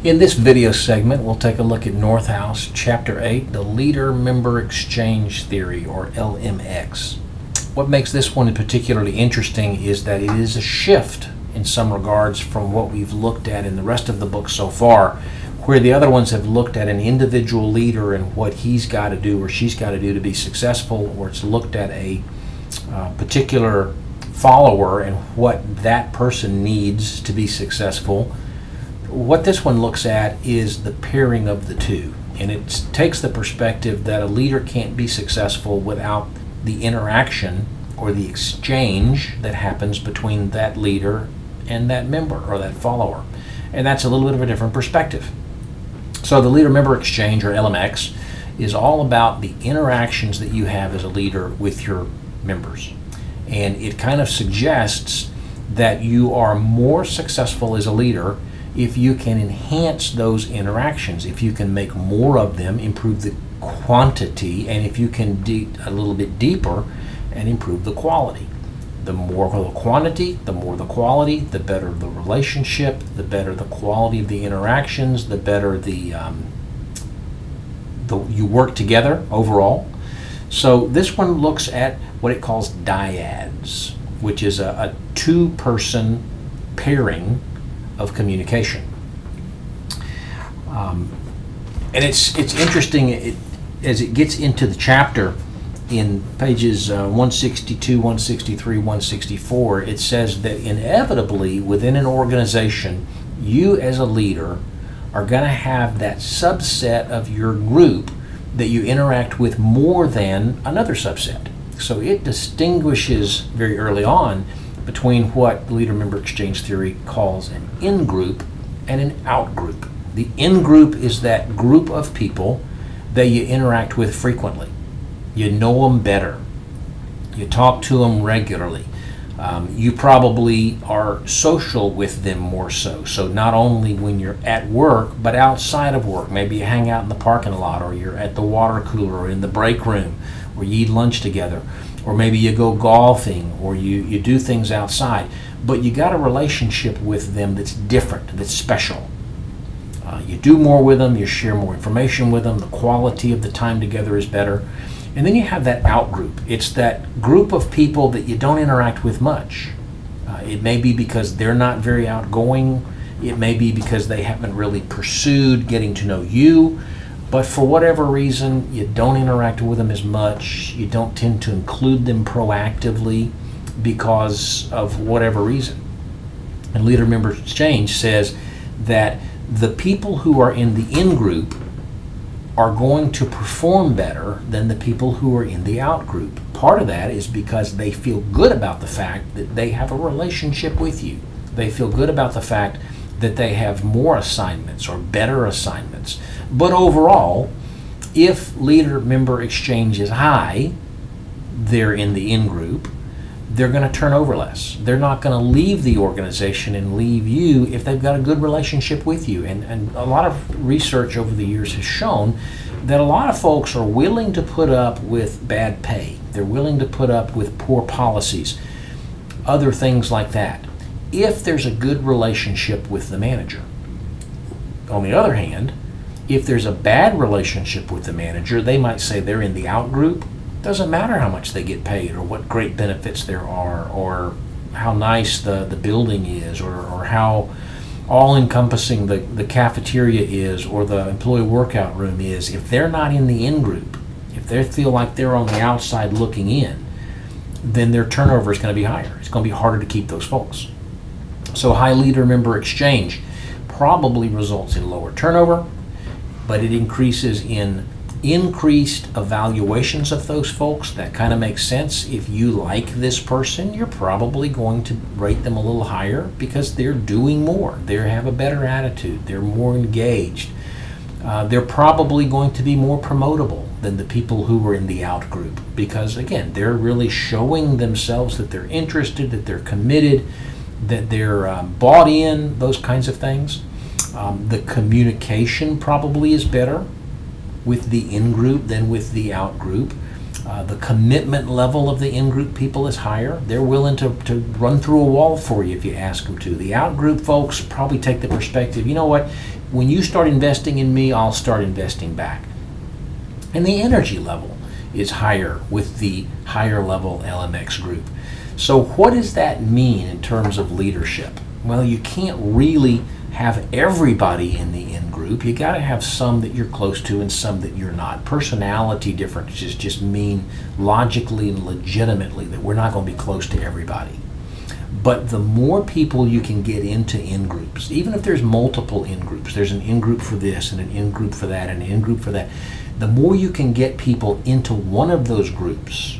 In this video segment, we'll take a look at Northouse, Chapter 8, the Leader-Member Exchange Theory, or LMX. What makes this one particularly interesting is that it is a shift in some regards from what we've looked at in the rest of the book so far, where the other ones have looked at an individual leader and what he's got to do or she's got to do to be successful, or it's looked at a particular follower and what that person needs to be successful. What this one looks at is the pairing of the two, and it takes the perspective that a leader can't be successful without the interaction or the exchange that happens between that leader and that member or that follower, and that's a little bit of a different perspective. So the leader-member exchange, or LMX, is all about the interactions that you have as a leader with your members, and it kind of suggests that you are more successful as a leader if you can enhance those interactions, if you can make more of them, improve the quantity, and if you can dig a little bit deeper and improve the quality. The more the quantity, the more the quality, the better the relationship, the better the quality of the interactions, the better you work together overall. So this one looks at what it calls dyads, which is a two-person pairing of communication. And it's interesting as it gets into the chapter in pages 162, 163, 164, it says that inevitably within an organization, you as a leader are going to have that subset of your group that you interact with more than another subset. So it distinguishes very early on between what leader-member exchange theory calls an in-group and an out-group. The in-group is that group of people that you interact with frequently. You know them better. You talk to them regularly. You probably are social with them more so. So not only when you're at work, but outside of work. Maybe you hang out in the parking lot, or you're at the water cooler, or in the break room, or you eat lunch together. Or maybe you go golfing, or you do things outside, but you got a relationship with them that's different, that's special. You do more with them, you share more information with them, the quality of the time together is better. And then you have that out group. It's that group of people that you don't interact with much. It may be because they're not very outgoing, it may be because they haven't really pursued getting to know you. But for whatever reason, you don't interact with them as much. You don't tend to include them proactively because of whatever reason. And leader-member exchange says that the people who are in the in-group are going to perform better than the people who are in the out-group. Part of that is because they feel good about the fact that they have a relationship with you. They feel good about the fact that they have more assignments or better assignments. But overall, if leader-member exchange is high, they're in the in-group, they're going to turn over less. They're not going to leave the organization and leave you if they've got a good relationship with you. And a lot of research over the years has shown that a lot of folks are willing to put up with bad pay. They're willing to put up with poor policies, other things like that, if there's a good relationship with the manager. On the other hand, if there's a bad relationship with the manager, they might say they're in the out group. Doesn't matter how much they get paid or what great benefits there are or how nice the building is or how all-encompassing the cafeteria is or the employee workout room is. If they're not in the in-group, if they feel like they're on the outside looking in, then their turnover is going to be higher. It's going to be harder to keep those folks. So high leader-member exchange probably results in lower turnover, but it increases in increased evaluations of those folks. That kind of makes sense. If you like this person, you're probably going to rate them a little higher because they're doing more. They have a better attitude. They're more engaged. They're probably going to be more promotable than the people who were in the out group because, again, they're really showing themselves that they're interested, that they're committed, that they're bought in, those kinds of things. The communication probably is better with the in-group than with the out-group. The commitment level of the in-group people is higher. They're willing to run through a wall for you if you ask them to. The out-group folks probably take the perspective, you know what, when you start investing in me, I'll start investing back. And the energy level is higher with the higher level LMX group. So what does that mean in terms of leadership? Well, you can't really have everybody in the in-group. You got to have some that you're close to and some that you're not. Personality differences just mean logically and legitimately that we're not going to be close to everybody. But the more people you can get into in-groups, even if there's multiple in-groups, there's an in-group for this and an in-group for that and an in-group for that, the more you can get people into one of those groups,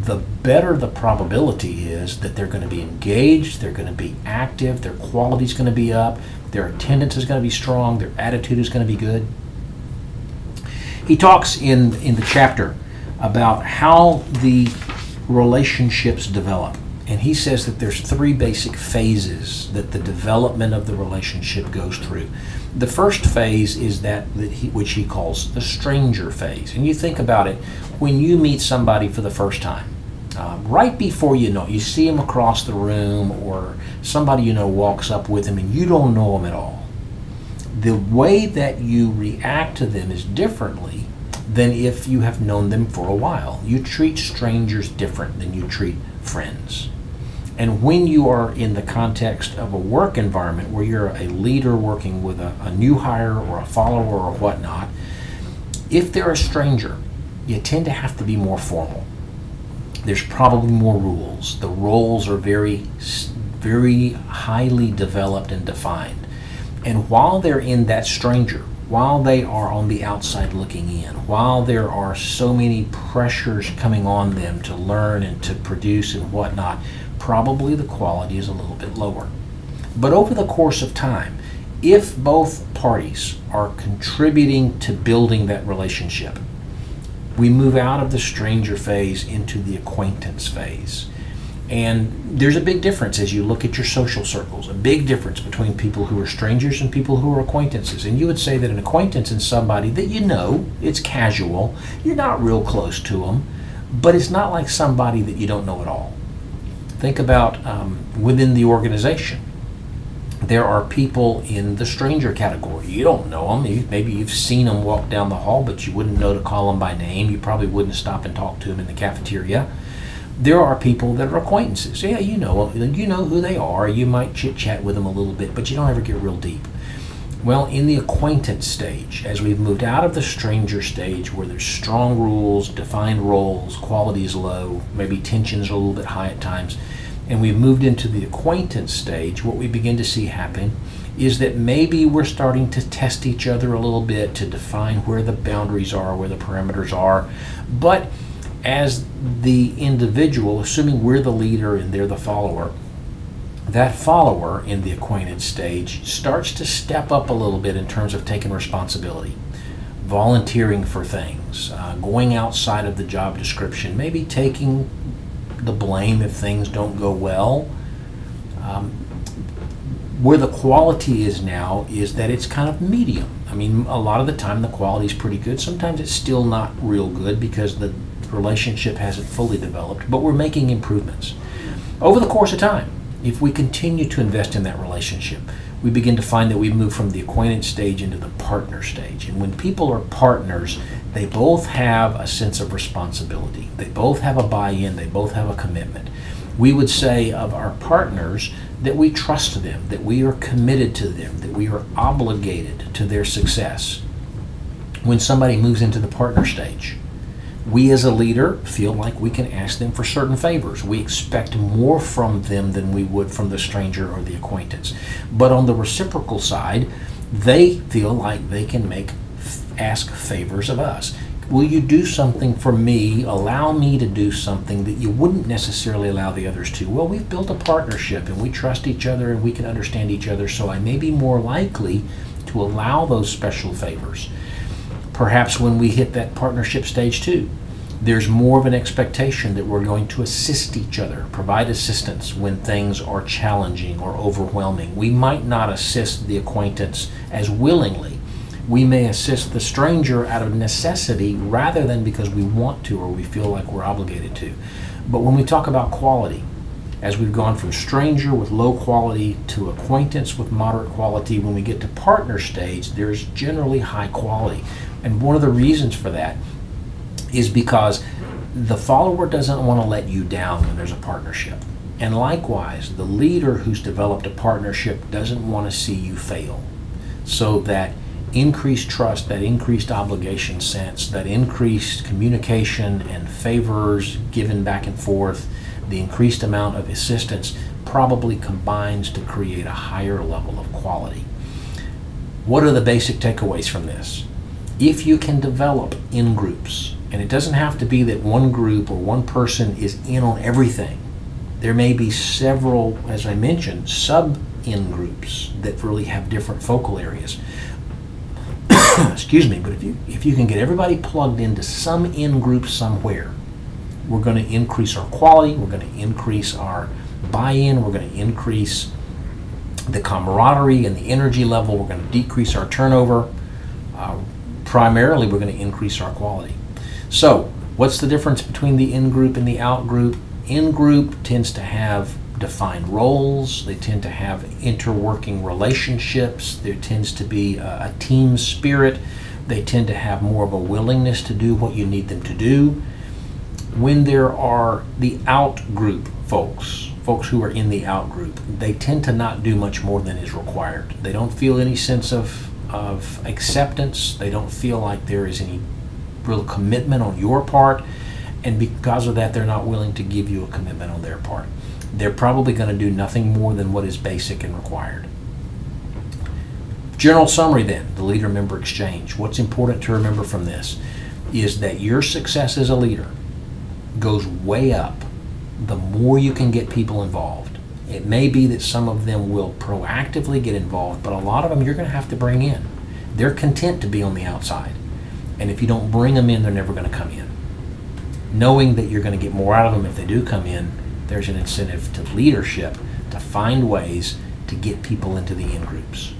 the better the probability is that they're going to be engaged, they're going to be active, their quality is going to be up, their attendance is going to be strong, their attitude is going to be good. He talks in the chapter about how the relationships develop. And he says that there's 3 basic phases that the development of the relationship goes through. The first phase is which he calls the stranger phase. And you think about it, when you meet somebody for the first time, right before you know, you see them across the room or somebody you know walks up with them and you don't know them at all. The way that you react to them is differently than if you have known them for a while. You treat strangers different than you treat friends. And when you are in the context of a work environment where you're a leader working with a new hire or a follower or whatnot, if they're a stranger, you tend to have to be more formal. There's probably more rules. The roles are very, very highly developed and defined. And while they're in that stranger, while they are on the outside looking in, while there are so many pressures coming on them to learn and to produce and whatnot, probably the quality is a little bit lower. But over the course of time, if both parties are contributing to building that relationship, we move out of the stranger phase into the acquaintance phase. And there's a big difference as you look at your social circles, a big difference between people who are strangers and people who are acquaintances. And you would say that an acquaintance is somebody that you know, it's casual, you're not real close to them, but it's not like somebody that you don't know at all. Think about within the organization. There are people in the stranger category. You don't know them. Maybe you've seen them walk down the hall, but you wouldn't know to call them by name. You probably wouldn't stop and talk to them in the cafeteria. There are people that are acquaintances. Yeah, you know who they are. You might chit-chat with them a little bit, but you don't ever get real deep. Well, in the acquaintance stage, as we've moved out of the stranger stage where there's strong rules, defined roles, quality is low, maybe tensions are a little bit high at times, and we've moved into the acquaintance stage, what we begin to see happen is that maybe we're starting to test each other a little bit to define where the boundaries are, where the parameters are. But as the individual, assuming we're the leader and they're the follower, that follower in the acquaintance stage starts to step up a little bit in terms of taking responsibility, volunteering for things, going outside of the job description, maybe taking the blame if things don't go well. Where the quality is now is that it's kind of medium. I mean, a lot of the time the quality is pretty good. Sometimes it's still not real good because the relationship hasn't fully developed, but we're making improvements. Over the course of time, if we continue to invest in that relationship, we begin to find that we move from the acquaintance stage into the partner stage. And when people are partners, they both have a sense of responsibility. They both have a buy-in. They both have a commitment. We would say of our partners that we trust them, that we are committed to them, that we are obligated to their success. When somebody moves into the partner stage, we as a leader feel like we can ask them for certain favors. We expect more from them than we would from the stranger or the acquaintance. But on the reciprocal side, they feel like they can ask favors of us. Will you do something for me? Allow me to do something that you wouldn't necessarily allow the others to. Well, we've built a partnership and we trust each other and we can understand each other, so I may be more likely to allow those special favors. Perhaps when we hit that partnership stage 2, there's more of an expectation that we're going to assist each other, provide assistance when things are challenging or overwhelming. We might not assist the acquaintance as willingly, We may assist the stranger out of necessity rather than because we want to or we feel like we're obligated to. But when we talk about quality, as we've gone from stranger with low quality to acquaintance with moderate quality, when we get to partner stage, there's generally high quality. And one of the reasons for that is because the follower doesn't want to let you down when there's a partnership. And likewise, the leader who's developed a partnership doesn't want to see you fail. So that increased trust, that increased obligation sense, that increased communication and favors given back and forth, the increased amount of assistance probably combines to create a higher level of quality. What are the basic takeaways from this? If you can develop in groups, and it doesn't have to be that one group or one person is in on everything. There may be several, as I mentioned, sub-in groups that really have different focal areas. Excuse me, but if you can get everybody plugged into some in-group somewhere, we're going to increase our quality, we're going to increase our buy-in, we're going to increase the camaraderie and the energy level, we're going to decrease our turnover. Primarily, we're going to increase our quality. So, what's the difference between the in-group and the out-group? In-group tends to have defined roles, they tend to have interworking relationships, there tends to be a team spirit, they tend to have more of a willingness to do what you need them to do. When there are the out-group folks who are in the out-group, they tend to not do much more than is required. They don't feel any sense of acceptance, they don't feel like there is any real commitment on your part, and because of that they're not willing to give you a commitment on their part. They're probably going to do nothing more than what is basic and required. General summary then, the leader-member exchange. What's important to remember from this is that your success as a leader goes way up the more you can get people involved. It may be that some of them will proactively get involved, but a lot of them you're going to have to bring in. They're content to be on the outside. And if you don't bring them in, they're never going to come in. Knowing that you're going to get more out of them if they do come in, there's an incentive to leadership to find ways to get people into the in-groups.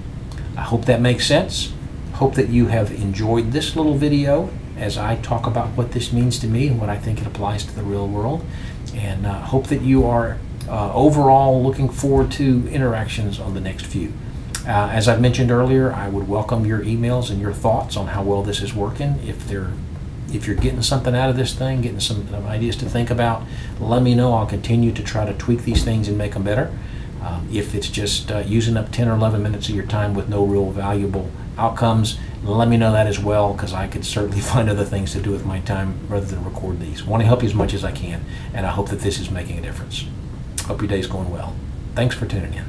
I hope that makes sense. Hope that you have enjoyed this little video as I talk about what this means to me and what I think it applies to the real world. And hope that you are overall looking forward to interactions on the next few. As I've mentioned earlier, I would welcome your emails and your thoughts on how well this is working. If you're getting something out of this thing, getting some ideas to think about, let me know. I'll continue to try to tweak these things and make them better. If it's just using up 10 or 11 minutes of your time with no real valuable outcomes, let me know that as well, because I could certainly find other things to do with my time rather than record these. I want to help you as much as I can, and I hope that this is making a difference. Hope your day's going well. Thanks for tuning in.